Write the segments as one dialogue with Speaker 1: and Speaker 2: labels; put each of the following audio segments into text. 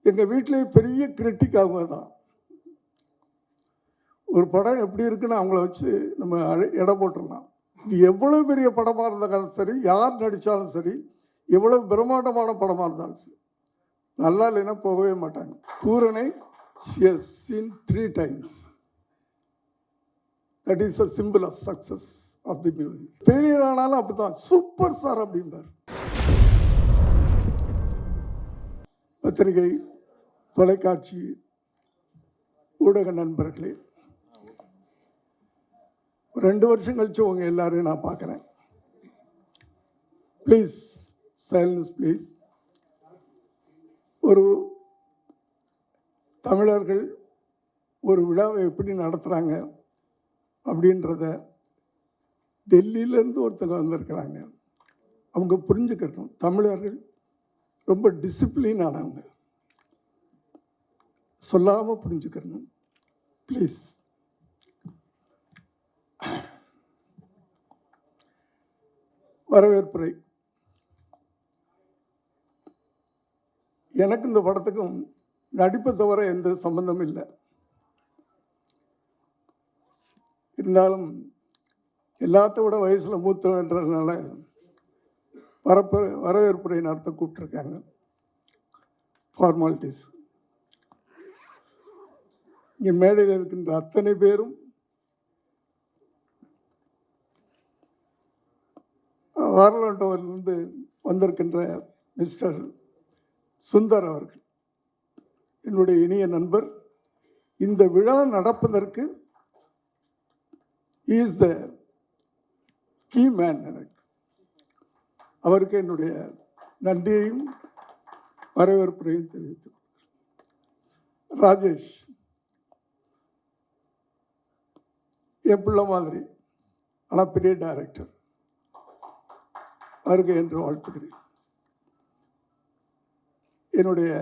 Speaker 1: எங்கள் வீட்டிலேயே பெரிய கிரிட்டிக் அவங்க தான். ஒரு படம் எப்படி இருக்குன்னு அவங்கள வச்சு நம்ம எடை போட்டுடலாம். இது எவ்வளோ பெரிய படமாக இருந்தாலும் சரி, யார் நடித்தாலும் சரி, எவ்வளோ பிரம்மாண்டமான படமாக இருந்தாலும் சரி, நல்லா இல்லைன்னா போகவே மாட்டாங்க. பூரணை she has seen 3 times. That is a symbol of success of the movie. Failure ஆனாலும் அப்படிதான், சூப்பர் ஸ்டார் அப்படின்றார். பத்திரிகை, தொலைக்காட்சி, ஊடக நண்பர்களே, 2 வருஷம் கழிச்சு உங்கள் எல்லாரையும் நான் பார்க்குறேன். Please silence please. ஒரு தமிழர்கள் ஒரு விழாவை எப்படி நடத்துகிறாங்க அப்படின்றத டெல்லியிலேருந்து ஒருத்தங்க வந்திருக்கிறாங்க. அவங்க புரிஞ்சுக்கணும், தமிழர்கள் ரொம்ப டிசிப்ளின் ஆனவங்க, சொல்லாமல் புரிஞ்சுக்கணும் ப்ளீஸ். வரவேற்புரை. எனக்கு இந்த படத்துக்கும் நடிப்பை தவிர எந்த சம்பந்தமும் இல்லை. இருந்தாலும் எல்லாத்த விட வயசில் மூத்தவன்றதுனால வரவேற்புரை நடத்த கூப்பிட்டுருக்காங்க. ஃபார்மாலிட்டிஸ். இங்கே மேடையில் இருக்கின்ற அத்தனை பேரும் வாரலாண்டோவிலிருந்து வந்திருக்கின்ற மிஸ்டர் சுந்தர் அவர்கள் என்னுடைய இனிய நண்பர். இந்த விழா நடப்பதற்கு இஸ் த கீ மேன். எனக்கு அவருக்கு என்னுடைய நன்றியையும் வரவேற்புரையும் தெரிவித்து. ராஜேஷ் என் பிள்ளை மாதிரி, ஆனால் பெரிய டைரக்டர், அவருக்கு என்று வாழ்த்துக்கிறேன். என்னுடைய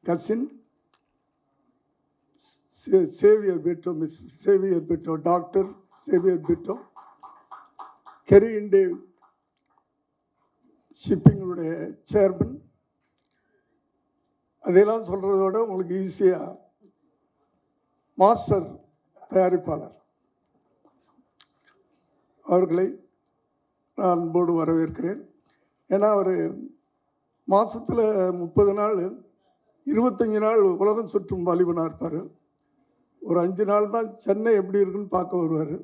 Speaker 1: cousin Xavier Britto, miss Xavier Britto, doctor Xavier Britto, Kerry Indev ஷிப்பிங்களுடைய சேர்மன். அதையெல்லாம் சொல்கிறதோட உங்களுக்கு ஈஸியாக மாஸ்டர் தயாரிப்பாளர் அவர்களை நான் அன்போடு வரவேற்கிறேன். ஏன்னா அவர் மாதத்தில் 30 நாள் 25 நாள் உலகம் சுற்றும் வாலிபனாக இருப்பார். ஒரு 5 நாள் தான் சென்னை எப்படி இருக்குன்னு பார்க்க வருவார்.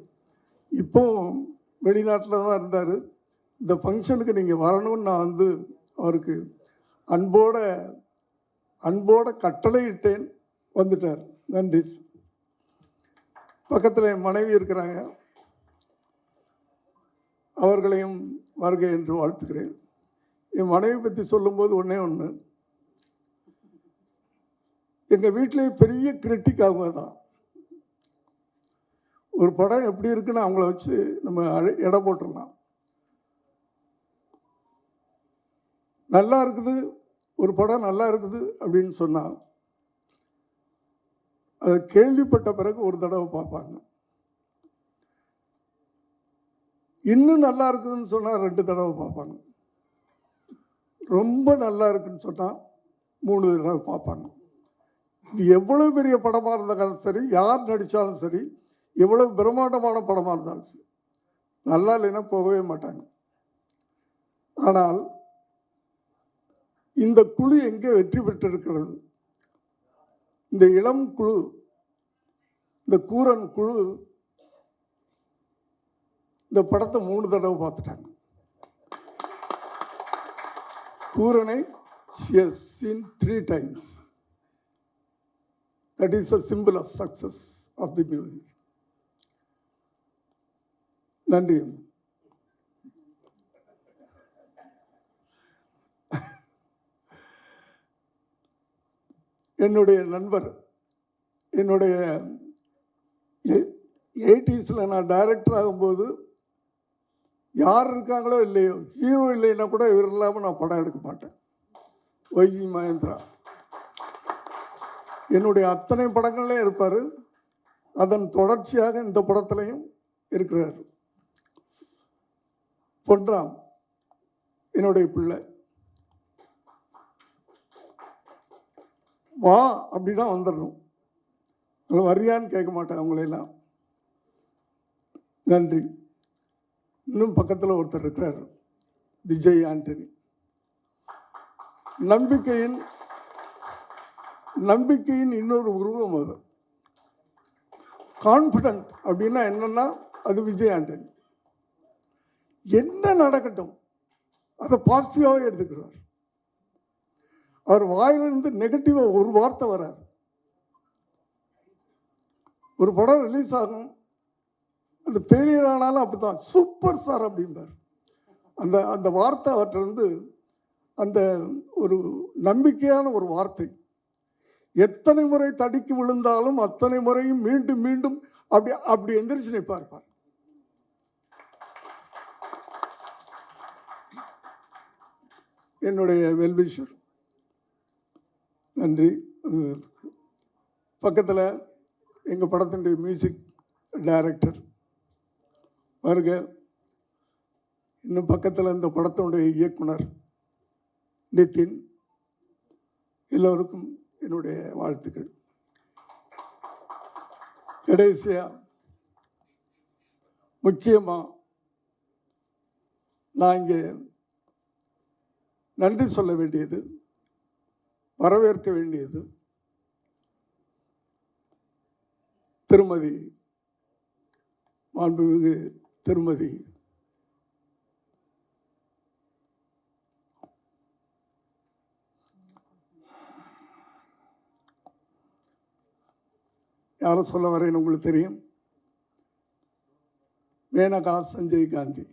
Speaker 1: இப்போ வெளிநாட்டில் தான் இருந்தார். இந்த ஃபங்க்ஷனுக்கு நீங்கள் வரணும்னு நான் வந்து அவருக்கு அன்போட கட்டளை இட்டேன், வந்துட்டார். நன்றி. பக்கத்தில் என் மனைவி இருக்கிறாங்க, அவர்களையும் வருகை என்று வாழ்த்துக்கிறேன். என் மனைவி பற்றி சொல்லும்போது ஒன்று, எங்கள் வீட்டிலேயே பெரிய கிரிட்டிக் அவங்க தான். ஒரு படம் எப்படி இருக்குன்னு அவங்கள வச்சு நம்ம எடை போட்டுடலாம். நல்லா இருக்குது, ஒரு படம் நல்லா இருக்குது அப்படின்னு சொன்னால் அதை கேள்விப்பட்ட பிறகு ஒரு தடவை பார்ப்பாங்க. இன்னும் நல்லா இருக்குதுன்னு சொன்னால் 2 தடவை பார்ப்பாங்க. ரொம்ப நல்லா இருக்குன்னு சொன்னால் 3 தடவை பார்ப்பாங்க. இது எவ்வளோ பெரிய படமாக இருந்தாலும் சரி, யார் நடித்தாலும் சரி, எவ்வளோ பிரம்மாண்டமான படமாக இருந்தாலும் சரி, நல்லா இல்லைன்னா போகவே மாட்டாங்க. ஆனால் இந்த குழு எங்கே வெற்றி பெற்றிருக்கிறது? இந்த இளம் குழு, இந்த கூரன் குழு இந்த படத்தை 3 தடவை பார்த்துட்டாங்க. பூரணை she has seen 3 times. That is a symbol of success of the movie. நன்றி. என்னுடைய நண்பர், என்னுடைய 80s நான் டைரக்டர் ஆகும்போது யார் இருக்காங்களோ இல்லையோ, ஹீரோ இல்லைன்னா கூட இவர் இல்லாமல் நான் படம் எடுக்க மாட்டேன். ஒய்ஜி மகேந்திரா என்னுடைய அத்தனை படங்கள்லையும் இருப்பார். அதன் தொடர்ச்சியாக இந்த படத்துலையும் இருக்கிறார். பொன்ராம் என்னுடைய பிள்ளை, வா அப்படின்னா வந்துடணும். வரியான்னு கேட்க மாட்டேன் அவங்களையெல்லாம். நன்றி. இன்னும் பக்கத்தில் ஒருத்தர் இருக்கிறார், விஜய் ஆண்டனி. நம்பிக்கையின் இன்னொரு உருவம் அது. கான்ஃபிடென்ட் அப்படின்னா என்னன்னா அது விஜய் ஆண்டனி. என்ன நடக்கட்டும் அதை பாசிட்டிவாகவே எடுத்துக்கிறார். அவர் வாயிலிருந்து நெகட்டிவாக ஒரு வார்த்தை வராது. ஒரு படம் ரிலீஸ் ஆகும், அது ஃபெயிலியர் ஆனாலும் அப்படிதான், சூப்பர் சார் அப்படின்றார். அந்த அந்த வார்த்தை அவற்றிலிருந்து அந்த ஒரு நம்பிக்கையான ஒரு வார்த்தை. எத்தனை முறை தடுக்கி விழுந்தாலும் அத்தனை முறையும் மீண்டும் மீண்டும் அப்படி எந்திரிச்சு நிற்பார். என்னுடைய வெல்விஷர். நன்றி. பக்கத்தில் எங்கள் படத்தினுடைய மியூசிக் டைரக்டர் வருக. இன்னும் பக்கத்தில் இந்த படத்தினுடைய இயக்குனர் நிதின். எல்லோருக்கும் என்னுடைய வாழ்த்துக்கள். கடைசியாக முக்கியமாக நான் இங்கே நன்றி சொல்ல வேண்டியது, வரவேற்க வேண்டியது மாண்புமிகு திருமதி யாரும் சொல்ல வரேன்னு உங்களுக்கு தெரியும், மேனகா சஞ்சய் காந்தி.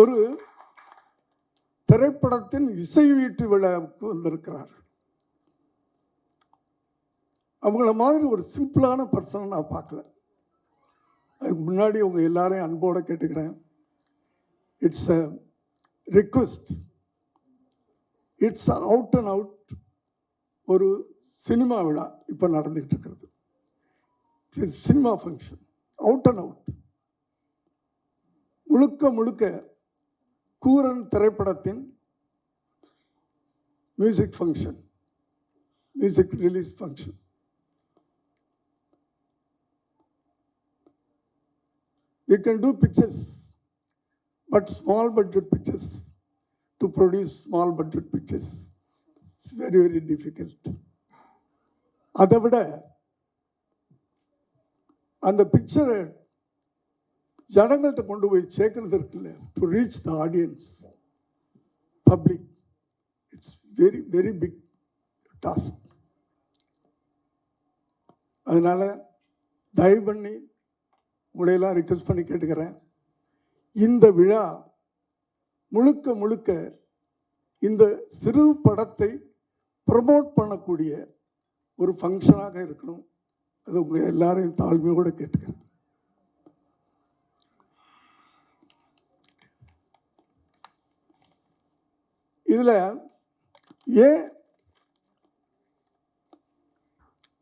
Speaker 1: ஒரு திரைப்படத்தின் இசை வீட்டு விழாவுக்கு வந்திருக்கிறார். அவங்கள மாதிரி ஒரு சிம்பிளான பர்சனை நான் பார்க்கல. அதுக்கு முன்னாடி உங்க எல்லாரையும் அன்போடு கேட்டுக்கிறேன். It's a request. It's out and out ஒரு சினிமா விழா இப்போ நடந்துகிட்டு இருக்கிறது. Cinema function, out and out. முழுக்க முழுக்க கூரன் திரைப்படத்தின் music function, music release function. We can do pictures, but small budget pictures. To produce small budget pictures, it's very, very difficult. அதை விட அந்த பிக்சரை ஜனங்கள்கிட்ட கொண்டு போய் சேர்க்கறது இருக்குல்ல, to reach the audience, public, it's very very big task. அதனால தயவு பண்ணி உங்களையெல்லாம் ரிக்வெஸ்ட் பண்ணி கேட்டுக்கிறேன், இந்த விழா முழுக்க முழுக்க இந்த சிறு படத்தை ப்ரமோட் பண்ணக்கூடிய ஒரு ஃபங்க்ஷனாக இருக்கணும். அது உங்கள் எல்லாரையும் தாழ்மையோடு கேட்டுக்கிறேன். இதில் ஏன்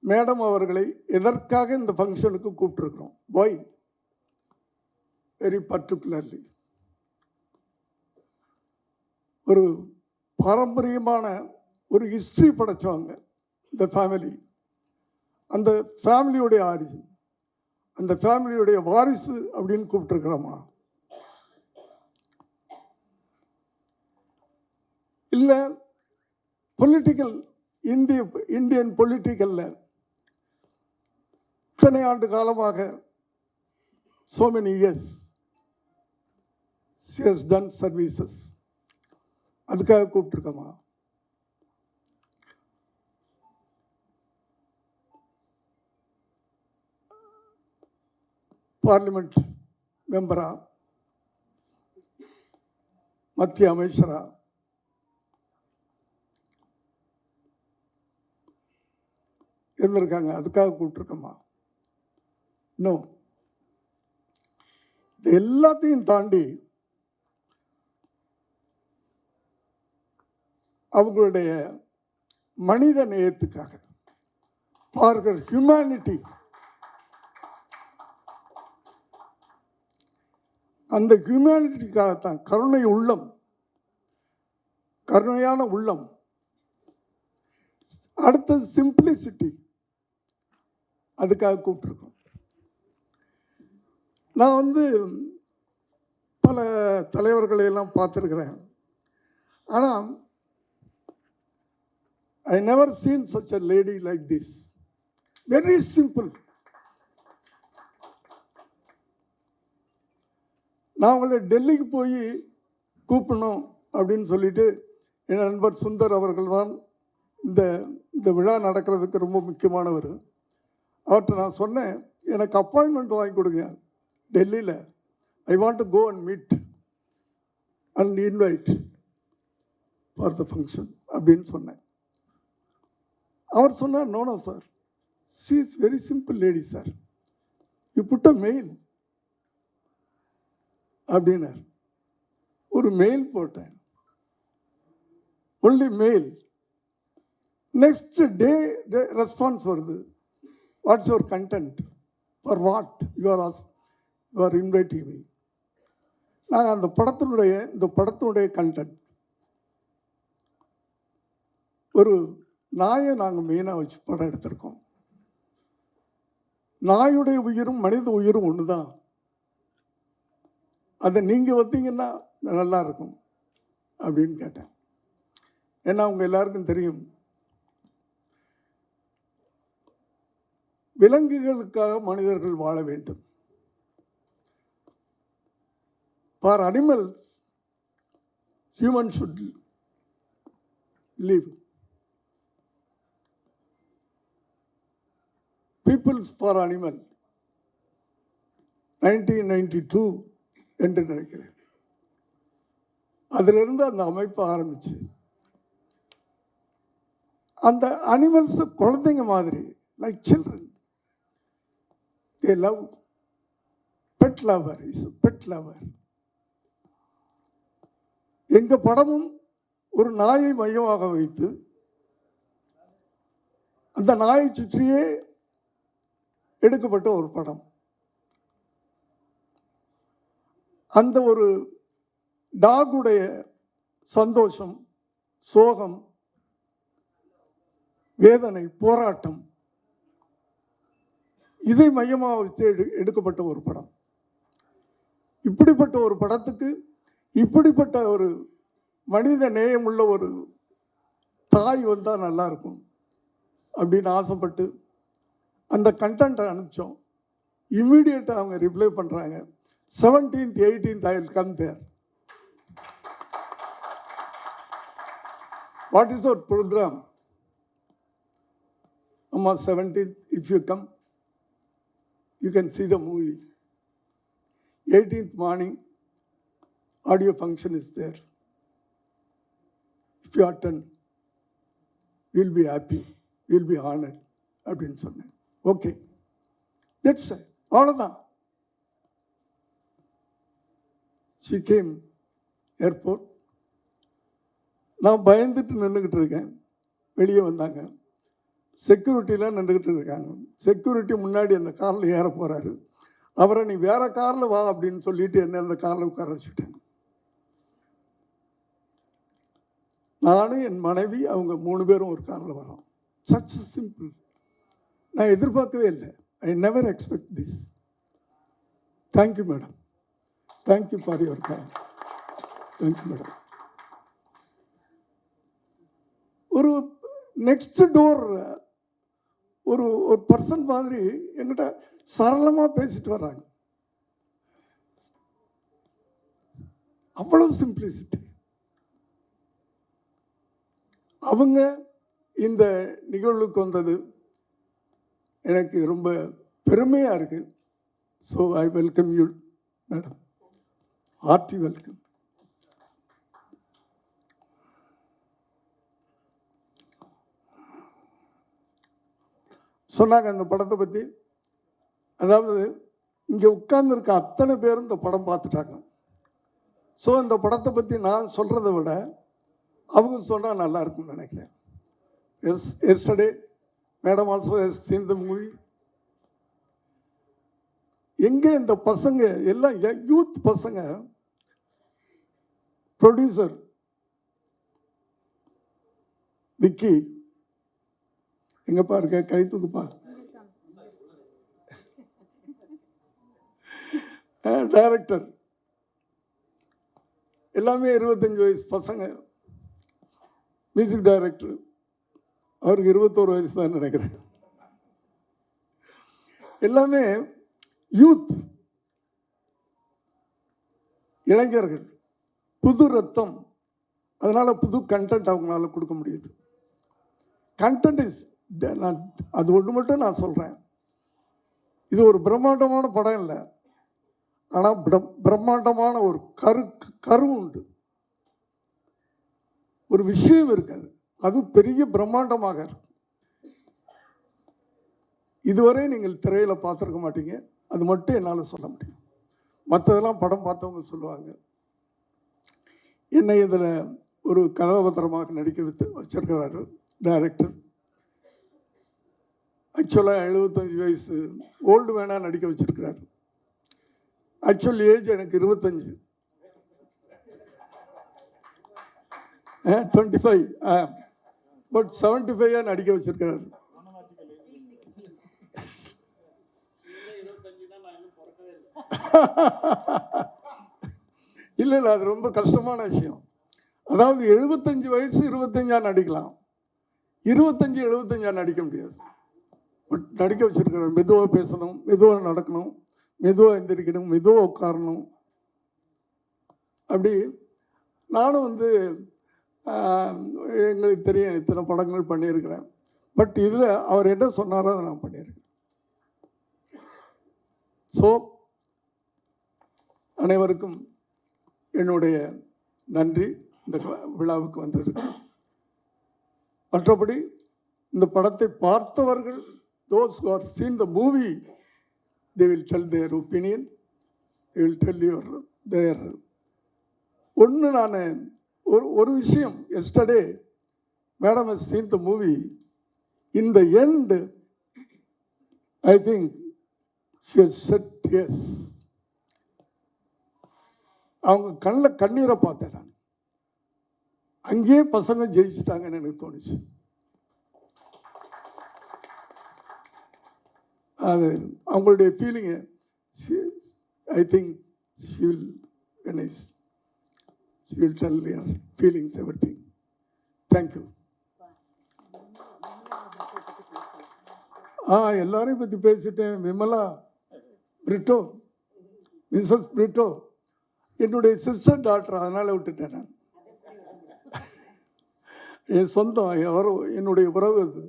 Speaker 1: மேடம் அவர்களை எதற்காக இந்த ஃபங்க்ஷனுக்கு கூப்பிட்டுருக்கிறோம்? பாய் வெரி பர்டிகுலர்லி ஒரு பாரம்பரியமான ஒரு ஹிஸ்ட்ரி படைச்சவங்க இந்த ஃபேமிலி. அந்த ஃபேமிலியுடைய ஆரிஜின், அந்த ஃபேமிலியுடைய வாரிசு அப்படின்னு கூப்பிட்டுருக்கிறோமா? இல்லை பொலிட்டிக்கல் இந்தியன் பொலிட்டிக்கல்ல இத்தனை ஆண்டு காலமாக so many years she has done services, அதுக்காக கூப்பிட்டுருக்கோமா? பார்லிமெண்ட் மெம்பரா, மத்திய அமைச்சரா, இருந்திருக்காங்க, அதுக்காக கூப்பிட்டுருக்கோமா? இன்னும் எல்லாத்தையும் தாண்டி அவங்களுடைய மனித நேயத்துக்காக, பார்க்கிற ஹியூமனிட்டி, அந்த ஹியூமனிட்டிக்காகத்தான், கருணை உள்ளம், கருணையான உள்ளம், அடுத்தது சிம்பிளிசிட்டி, அதுக்காக கூப்பிட்ருக்கோம். நான் வந்து பல தலைவர்களை எல்லாம் பார்த்துருக்கிறேன். ஆனால் I never seen such a lady like this. Very simple. நான் உங்களை டெல்லிக்கு போய் கூப்பிடணும் அப்படின்னு சொல்லிட்டு என் நண்பர் சுந்தர் அவர்கள் தான் இந்த விழா நடக்கிறதுக்கு ரொம்ப முக்கியமானவர். அவர்கிட்ட நான் சொன்னேன், எனக்கு அப்பாயின்மெண்ட் வாங்கி கொடுங்க டெல்லியில். I want to go and meet and invite for the function அப்படின்னு சொன்னேன். அவர் சொன்னார், no sir, she is very simple lady sir, you put a mail அப்படின்னார். ஒரு மெயில் போட்டேன், only mail. Next day response வருது, what's your content, for what you are inviting me. நாங்கள் இந்த படத்தினுடைய கண்டென்ட் ஒரு நாயை நாங்கள் மெயினாக வச்சு படம் எடுத்திருக்கோம். நாயுடைய உயிரும் மனித உயிரும் ஒன்று தான். அதை நீங்கள் வந்தீங்கன்னா நல்லா இருக்கும் அப்படின்னு கேட்டேன். ஏன்னா அவங்க எல்லாருக்கும் தெரியும், விலங்குகளுக்காக மனிதர்கள் வாழ வேண்டும். For animals human should live. Peoples for animal 1992 என்று நினைக்கிறேன். அதிலிருந்து அந்த அமைப்பு ஆரம்பிச்சு, அந்த அனிமல்ஸ் குழந்தைங்க மாதிரி, like children, they love. Pet lover is pet lover. எங்க படமும் ஒரு நாயை மையமாக வைத்து அந்த நாயை சுற்றியே எடுக்கப்பட்ட ஒரு படம். அந்த ஒரு டாகுடைய சந்தோஷம், சோகம், வேதனை, போராட்டம், இதை மையமாக வச்சு எடுக்கப்பட்ட ஒரு படம். இப்படிப்பட்ட ஒரு படத்துக்கு இப்படிப்பட்ட ஒரு மனித நேயமுள்ள ஒரு தாய் வந்தால் நல்லா இருக்கும் அப்படின்னு ஆசைப்பட்டு அந்த கண்டென்ட்டை அனுப்பிச்சோம். இம்மிடியேட்டாக அவங்க ரிப்ளை பண்ணுறாங்க, 17th 18th I will come there. What is our program? Amma, 17th, if you come, you can see the movie. 18th morning, audio function is there. If you attend, you'll be happy, you'll be honored. அப்படின்னு சொன்னேன். Okay, that's it, அவ்வளோதான். She came airport. நான் பயந்துட்டு நின்றுக்கிட்டு இருக்கேன். வெளியே வந்தாங்க, செக்யூரிட்டிலாம் நின்றுக்கிட்டு இருக்காங்க. செக்யூரிட்டி முன்னாடி அந்த காரில் ஏற போகிறாரு. அவரை நீ வேற காரில் வா அப்படின்னு சொல்லிட்டு என்ன அந்த காரில் உட்கார வச்சுட்டேன். நானும் என் மனைவி அவங்க 3 பேரும் ஒரு காரில் வரோம். Such simple. நான் எதிர்பார்க்கவே இல்லை. I never expect this. Thank you madam, thank you for your time. Thank you madam. ஒரு நெக்ஸ்ட் டோர் ஒரு பர்சன் மாதிரி என்கிட்ட சரளமாக பேசிட்டு வர்றாங்க. அவ்வளவு சிம்பிளிசிட்டி. அவங்க இந்த நிகழ்வுக்கு வந்தது எனக்கு ரொம்ப பெருமையாக இருக்குது. So I welcome you madam, hearty welcome. சொன்னாங்க அந்த படத்தை பற்றி. அதாவது இங்கே உட்கார்ந்துருக்க அத்தனை பேரும் இந்த படம் பார்த்துட்டாங்க. ஸோ இந்த படத்தை பற்றி நான் சொல்கிறத விட அவங்க சொன்னால் நல்லா இருக்கும்னு நினைக்கிறேன். Yesterday madam also has scene the movie. எங்கே இந்த பசங்க எல்லாம் யூத் பசங்க, ப்ரொடியூசர் விக்கி எங்கப்பா இருக்க? கை தூக்குப்பா. டைரக்டர் எல்லாமே 25 வயசு பசங்க. மியூசிக் டைரக்டர் அவருக்கு 21 வயசு தான் நினைக்கிறேன். எல்லாமே யூத், இளைஞர்கள், புது ரத்தம். அதனால புது கண்டென்ட் அவங்களால கொடுக்க முடியுது. கண்டென்ட் இஸ், நான் அது ஒன்று மட்டும் நான் சொல்கிறேன், இது ஒரு பிரம்மாண்டமான படம் இல்லை, ஆனால் பிரம்மாண்டமான ஒரு கரு உண்டு, ஒரு விஷயம் இருக்காது, அது பெரிய பிரம்மாண்டமாக இருக்கும். இதுவரை நீங்கள் திரையில் பார்த்துருக்க மாட்டீங்க, அது மட்டும் என்னால் சொல்ல முடியும். மற்றதெல்லாம் படம் பார்த்தவங்க சொல்லுவாங்க. என்னை இதில் ஒரு கதாபாத்திரமாக நடிக்க வச்சிருக்கிறாரு டைரக்டர். ஆக்சுவலாக 75 வயசு ஓல்டு மேனாக நடிக்க வச்சிருக்கிறாரு. ஆக்சுவல் ஏஜ் எனக்கு 25, 25, பட் 75 நடிக்க வச்சிருக்கிறாரு. இல்லை இல்லை, அது ரொம்ப கஷ்டமான விஷயம். அதாவது 75 வயசு 25 நடிக்கலாம், 25 75 நடிக்க முடியாது. பட் நடிக்க வச்சிருக்கிறார். மெதுவாக பேசணும், மெதுவாக நடக்கணும், மெதுவாக எந்திரிக்கணும், மெதுவாக உட்காரணும். அப்படி நானும் எங்களுக்கு தெரியும் இத்தனை படங்கள் பண்ணியிருக்கிறேன். பட் இதில் அவர் என்ன சொன்னாரோ அதை நான் பண்ணியிருக்கேன். ஸோ அனைவருக்கும் என்னுடைய நன்றி இந்த விழாவுக்கு வந்ததுக்கு. மற்றபடி இந்த படத்தை பார்த்தவர்கள், those who have seen the movie, they will tell their opinion, they will tell their ஒன்று. நான் ஒரு விஷயம், yesterday madam has seen the movie. In the end I think she has said yes. அவங்க கண்ணில் கண்ணீரை பார்த்தேன் நான். அங்கேயே பசங்க ஜெயிச்சுட்டாங்கன்னு எனக்கு தோணுச்சு. அது அவங்களுடைய feeling. I think she will Ganesh, she will tell your feelings, every thing. Thank you. எல்லாரையும் பற்றி பேசிட்டேன். விமலா பிரிட்டோ, மிஸ்ஸஸ் பிரிட்டோ என்னுடைய சிஸ்டர் டாக்டர், அதனால் விட்டுட்டேன் நான். என் சொந்தம், என்னுடைய உறவு அது.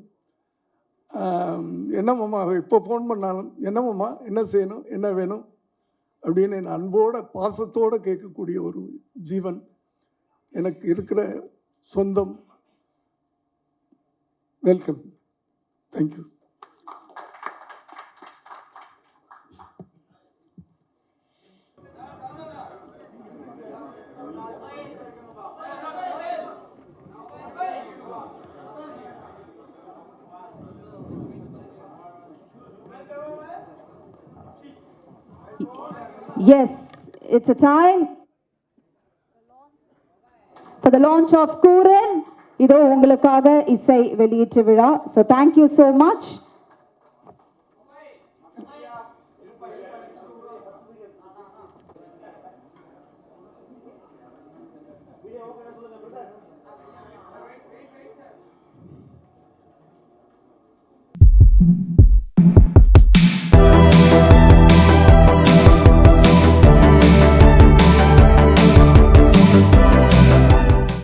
Speaker 1: என்னம்மா இப்போ ஃபோன் பண்ணாலும் என்னம்மா என்ன செய்யணும், என்ன வேணும் அப்படின்னு என் அன்போட பாசத்தோடு கேட்கக்கூடிய ஒரு ஜீவன் எனக்கு இருக்கிற சொந்தம். Welcome. Thank you.
Speaker 2: Yes, it's a time for the launch of Kooran. இதோ உங்களுக்காக இசை வெளியீட்டு விழா. So thank you so much.